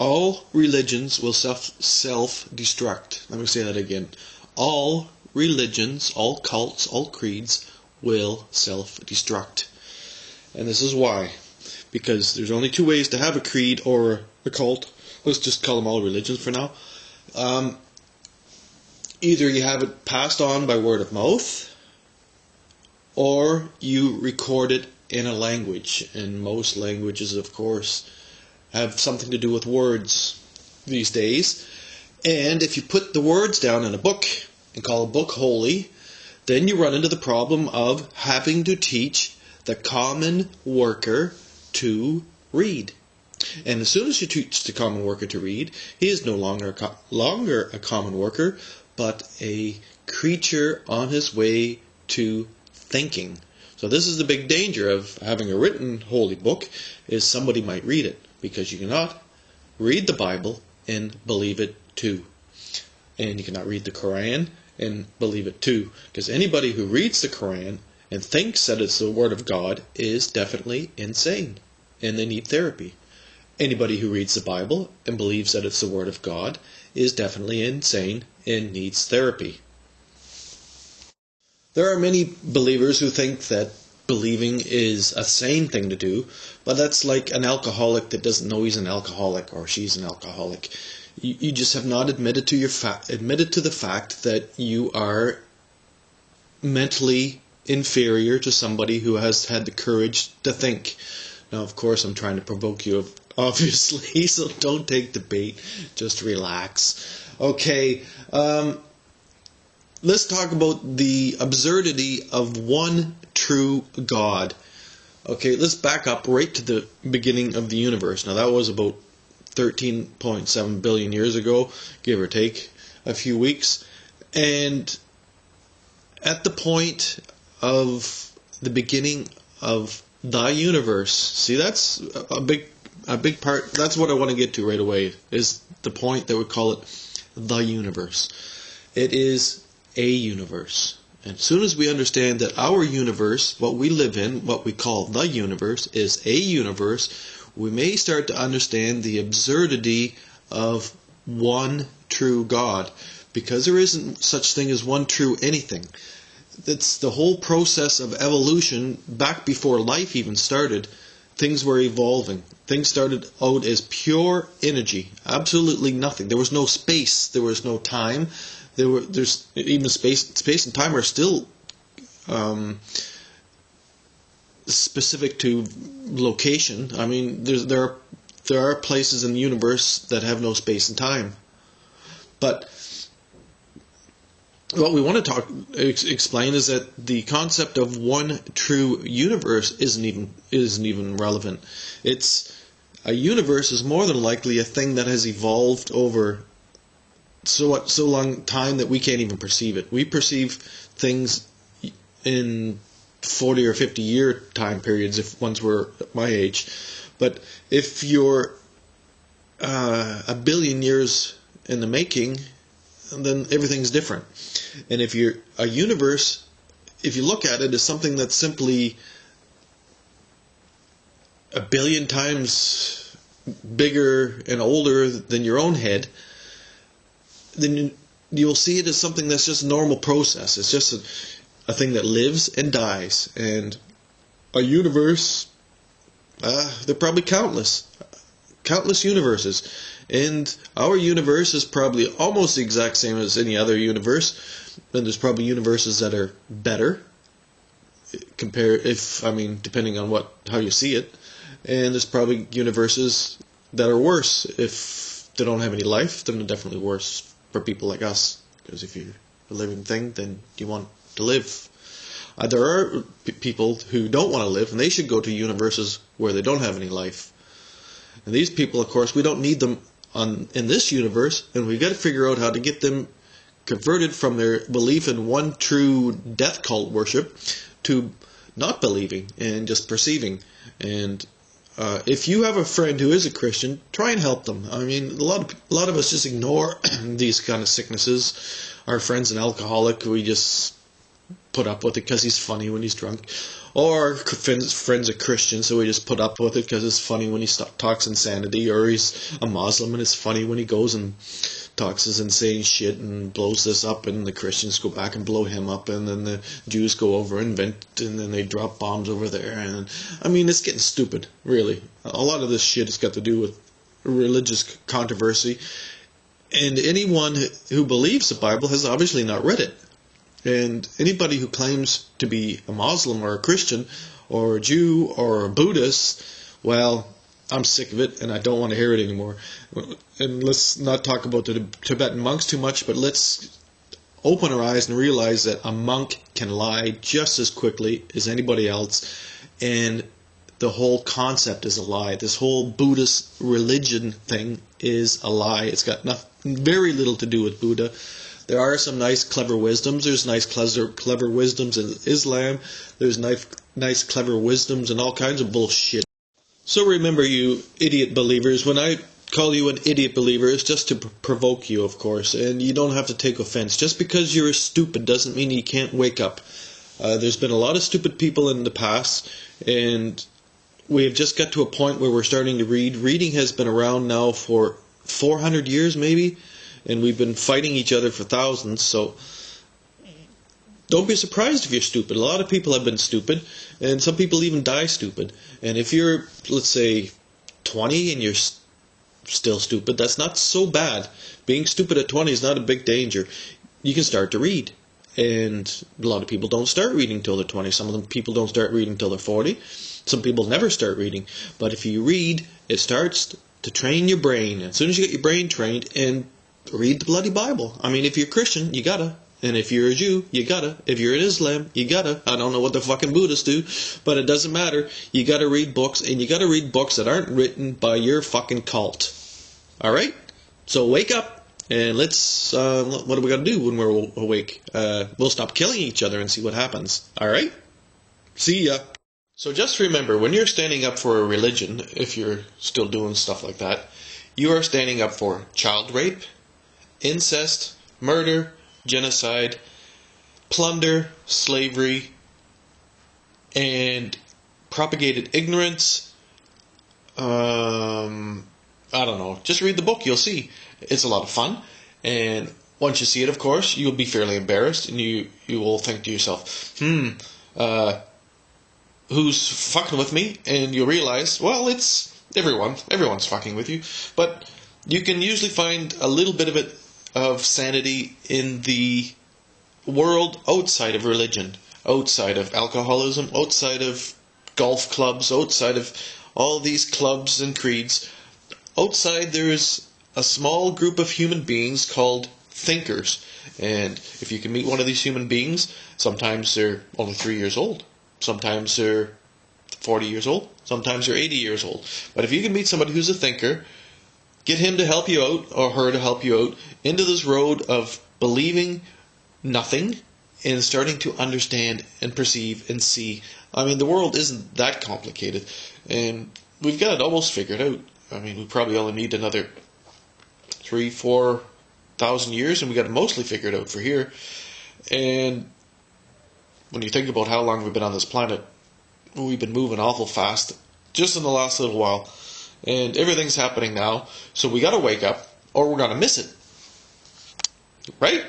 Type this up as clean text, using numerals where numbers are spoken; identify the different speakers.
Speaker 1: all religions will self-destruct. Let me say that again. All religions, all cults, all creeds will self-destruct. And this is why. Because there's only two ways to have a creed or a cult. Let's just call them all religions for now. Either you have it passed on by word of mouth, or you record it in a language. And most languages, of course, have something to do with words these days. And if you put the words down in a book and call a book holy, then you run into the problem of having to teach the common worker to read. And as soon as you teach the common worker to read, he is no longer a common worker, but a creature on his way to thinking. So this is the big danger of having a written holy book, is somebody might read it, because you cannot read the Bible and believe it too. And you cannot read the Quran and believe it too, because anybody who reads the Quran and thinks that it's the Word of God is definitely insane, and they need therapy. Anybody who reads the Bible and believes that it's the Word of God is definitely insane and needs therapy. There are many believers who think that believing is a sane thing to do, but that's like an alcoholic that doesn't know he's an alcoholic or she's an alcoholic. You just have not admitted to the fact that you are mentally inferior to somebody who has had the courage to think. Now, of course, I'm trying to provoke you, obviously, so don't take the bait. Just relax. Okay, let's talk about the absurdity of one true God. Okay, let's back up right to the beginning of the universe. Now, that was about 13.7 billion years ago, give or take a few weeks. And at the point of the beginning of the universe, see, that's a big part. That's what I want to get to right away, is the point that we call it the universe. It is a universe. And as soon as we understand that our universe, what we live in, what we call the universe, is a universe, we may start to understand the absurdity of one true God, because there isn't such thing as one true anything. That's the whole process of evolution. Back before life even started, things were evolving. Things started out as pure energy, absolutely nothing. There was no space, there was no time. There's even space and time are still specific to location. I mean, there are places in the universe that have no space and time. But what we want to explain is that the concept of one true universe isn't even relevant. A universe is more than likely a thing that has evolved over so long time that we can't even perceive it. We perceive things in 40 or 50 year time periods if once we're my age. But if you're a billion years in the making, then everything's different. And if you're a universe, if you look at it as something that's simply a billion times bigger and older than your own head, then you'll see it as something that's just a normal process. It's just a thing that lives and dies. And a universe, they're probably countless universes. And our universe is probably almost the exact same as any other universe. And there's probably universes that are better, depending on how you see it. And there's probably universes that are worse. If they don't have any life, then they're definitely worse for people like us. Because if you're a living thing, then you want to live. There are people who don't want to live, and they should go to universes where they don't have any life. And these people, of course, we don't need them in this universe, and we've got to figure out how to get them converted from their belief in one true death cult worship to not believing and just perceiving. And if you have a friend who is a Christian, try and help them. I mean, a lot of us just ignore these kind of sicknesses. Our friend's an alcoholic, we just put up with it because he's funny when he's drunk. Or friend's a Christian, so we just put up with it because it's funny when he talks insanity. Or he's a Muslim and it's funny when he goes and talks his insane shit and blows this up, and the Christians go back and blow him up, and then the Jews go over and and then they drop bombs over there. And I mean, it's getting stupid, really. A lot of this shit has got to do with religious controversy, and anyone who believes the Bible has obviously not read it. And anybody who claims to be a Muslim or a Christian or a Jew or a Buddhist, well, I'm sick of it and I don't want to hear it anymore. And let's not talk about the Tibetan monks too much, but let's open our eyes and realize that a monk can lie just as quickly as anybody else, and the whole concept is a lie. This whole Buddhist religion thing is a lie. It's got very little to do with Buddha. There are some nice, clever wisdoms. There's nice, clever wisdoms in Islam. There's nice, clever wisdoms and all kinds of bullshit. So remember, you idiot believers, when I call you an idiot believer, it's just to provoke you, of course, and you don't have to take offense. Just because you're stupid doesn't mean you can't wake up. There's been a lot of stupid people in the past, and we have just got to a point where we're starting to read. Reading has been around now for 400 years, maybe, and we've been fighting each other for thousands, so don't be surprised if you're stupid. A lot of people have been stupid, and some people even die stupid. And if you're, let's say, 20 and you're still stupid, that's not so bad. Being stupid at 20 is not a big danger. You can start to read. And a lot of people don't start reading until they're 20. Some of them people don't start reading until they're 40. Some people never start reading. But if you read, it starts to train your brain. As soon as you get your brain trained, and read the bloody Bible. I mean, if you're Christian, you gotta. And if you're a Jew, you gotta. If you're in Islam, you gotta. I don't know what the fucking Buddhists do, but it doesn't matter. You gotta read books, and you gotta read books that aren't written by your fucking cult. Alright? So wake up, and let's, what do we gotta do when we're awake? We'll stop killing each other and see what happens. Alright? See ya. So just remember, when you're standing up for a religion, if you're still doing stuff like that, you are standing up for child rape, incest, murder, genocide, plunder, slavery, and propagated ignorance. I don't know. Just read the book. You'll see. It's a lot of fun. And once you see it, of course, you'll be fairly embarrassed, and you will think to yourself, who's fucking with me? And you'll realize, well, it's everyone. Everyone's fucking with you. But you can usually find a little bit of sanity in the world outside of religion, outside of alcoholism, outside of golf clubs, outside of all these clubs and creeds. Outside there is a small group of human beings called thinkers. And if you can meet one of these human beings, sometimes they're only 3 years old. Sometimes they're 40 years old. Sometimes they're 80 years old. But if you can meet somebody who's a thinker, get him to help you out, or her to help you out, into this road of believing nothing and starting to understand and perceive and see. I mean, the world isn't that complicated, and we've got it almost figured out. I mean, we probably only need another 3,000-4,000 years, and we got it mostly figured out for here. And when you think about how long we've been on this planet, we've been moving awful fast just in the last little while. And everything's happening now, so we gotta wake up, or we're gonna miss it. Right?